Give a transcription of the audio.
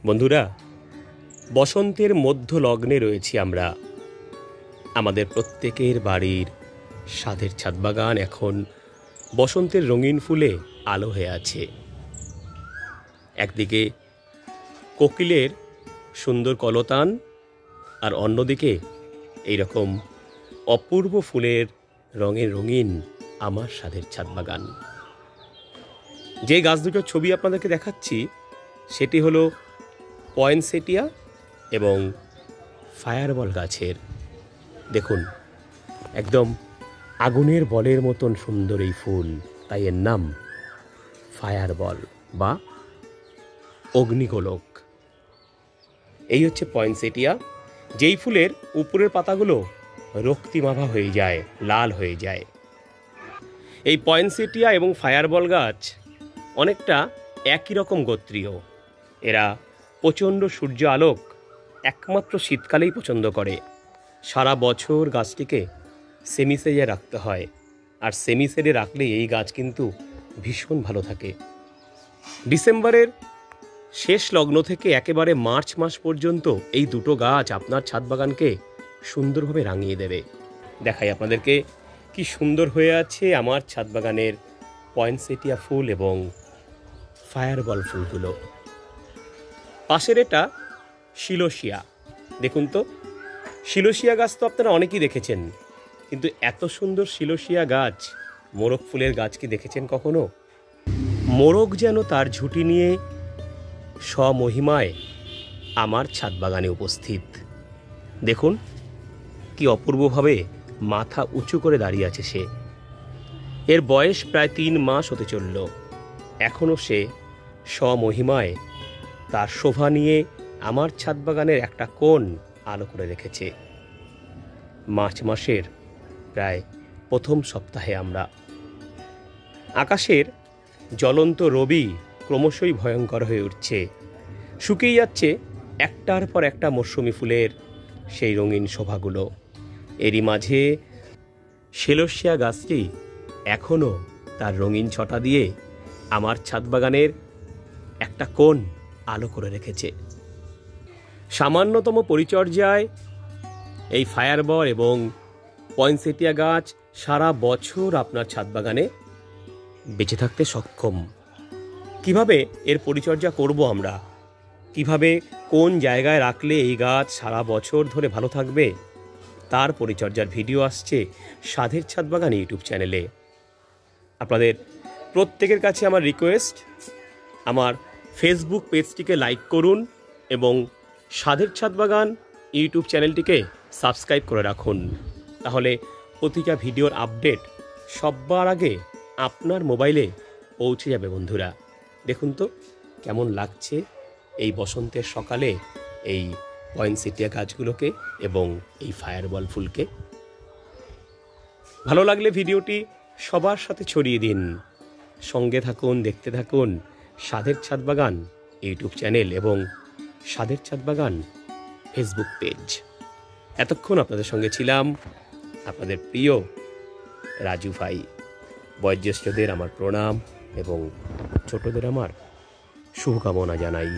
বন্ধুরা, বসন্তের মধ্য লগ্নে রয়েছি আমরা। আমাদের প্রত্যেকের বাড়ির স্বাদের ছাদ বাগান এখন বসন্তের রঙিন ফুলে আলো হয়ে আছে। একদিকে কোকিলের সুন্দর কলতান, আর অন্যদিকে এইরকম অপূর্ব ফুলের রঙে রঙিন আমার স্বাদের ছাদ বাগান। যে গাছ দুটোর ছবি আপনাদেরকে দেখাচ্ছি সেটি হলো পয়েনসেটিয়া এবং ফায়ারবল গাছের। দেখুন, একদম আগুনের বলের মতন সুন্দর এই ফুল, তাই এর নাম ফায়ারবল বা অগ্নিগোলক। এই হচ্ছে পয়েনসেটিয়া, যেই ফুলের উপরের পাতাগুলো রক্তিমাভা হয়ে যায়, লাল হয়ে যায়। এই পয়েনসেটিয়া এবং ফায়ারবল গাছ অনেকটা একই রকম গোত্রীয়। এরা প্রচণ্ড সূর্য আলোক একমাত্র শীতকালেই পছন্দ করে। সারা বছর গাছটিকে সেমিশেডে রাখতে হয়, আর সেমিশেডে রাখলে এই গাছ কিন্তু ভীষণ ভালো থাকে। ডিসেম্বরের শেষ লগ্ন থেকে একেবারে মার্চ মাস পর্যন্ত এই দুটো গাছ আপনার ছাদ বাগানকে সুন্দরভাবে রাঙিয়ে দেবে। দেখাই আপনাদেরকে কি সুন্দর হয়ে আছে আমার ছাদ বাগানের পয়েনসেটিয়া ফুল এবং ফায়ারবল ফুলগুলো। পাশের এটা সিলোসিয়া। দেখুন তো, সিলোসিয়া গাছ তো আপনারা অনেকেই দেখেছেন, কিন্তু এত সুন্দর সিলোসিয়া গাছ, মোরগ ফুলের গাছ কি দেখেছেন কখনো? মোরগ যেন তার ঝুঁটি নিয়ে স্বমহিমায় আমার ছাদ বাগানে উপস্থিত। দেখুন কি অপূর্বভাবে মাথা উঁচু করে দাঁড়িয়ে আছে সে। এর বয়স প্রায় 3 মাস হতে চলল। এখনও সে স্বমহিমায় তার শোভা নিয়ে আমার ছাদ বাগানের একটা কোণ আলো করে রেখেছে। মার্চ মাসের প্রায় প্রথম সপ্তাহে আমরা। আকাশের জ্বলন্ত রবি ক্রমশই ভয়ঙ্কর হয়ে উঠছে। শুকিয়ে যাচ্ছে একটার পর একটা মৌসুমি ফুলের সেই রঙিন শোভাগুলো। এরই মাঝে সেলোসিয়া গাছটি এখনও তার রঙিন ছটা দিয়ে আমার ছাদ বাগানের একটা কোণ আলো করে রেখেছে। সামান্যতম পরিচর্যায় এই ফায়ারবল এবং পয়েনসেটিয়া গাছ সারা বছর আপনার ছাদ বাগানে বেঁচে থাকতে সক্ষম। কিভাবে এর পরিচর্যা করব আমরা, কিভাবে কোন জায়গায় রাখলে এই গাছ সারা বছর ধরে ভালো থাকবে, তার পরিচর্যার ভিডিও আসছে স্বাদের ছাদ বাগান ইউটিউব চ্যানেলে। আপনাদের প্রত্যেকের কাছে আমার রিকোয়েস্ট, আমার ফেসবুক পেজটিকে লাইক করুন এবং স্বাদের ছাদ বাগান ইউটিউব চ্যানেলটিকে সাবস্ক্রাইব করে রাখুন। তাহলে প্রতিটা ভিডিওর আপডেট সবার আগে আপনার মোবাইলে পৌঁছে যাবে। বন্ধুরা, দেখুন তো কেমন লাগছে এই বসন্তের সকালে এই পয়েনসেটিয়া গাছগুলোকে এবং এই ফায়ারবল ফুলকে। ভালো লাগলে ভিডিওটি সবার সাথে ছড়িয়ে দিন। সঙ্গে থাকুন, দেখতে থাকুন স্বাদের ছাদ বাগান ইউটিউব চ্যানেল এবং স্বাদের ছাদ বাগান ফেসবুক পেজ। এতক্ষণ আপনাদের সঙ্গে ছিলাম আপনাদের প্রিয় রাজু ভাই। বয়োজ্যেষ্ঠদের আমার প্রণাম এবং ছোটদের আমার শুভকামনা জানাই।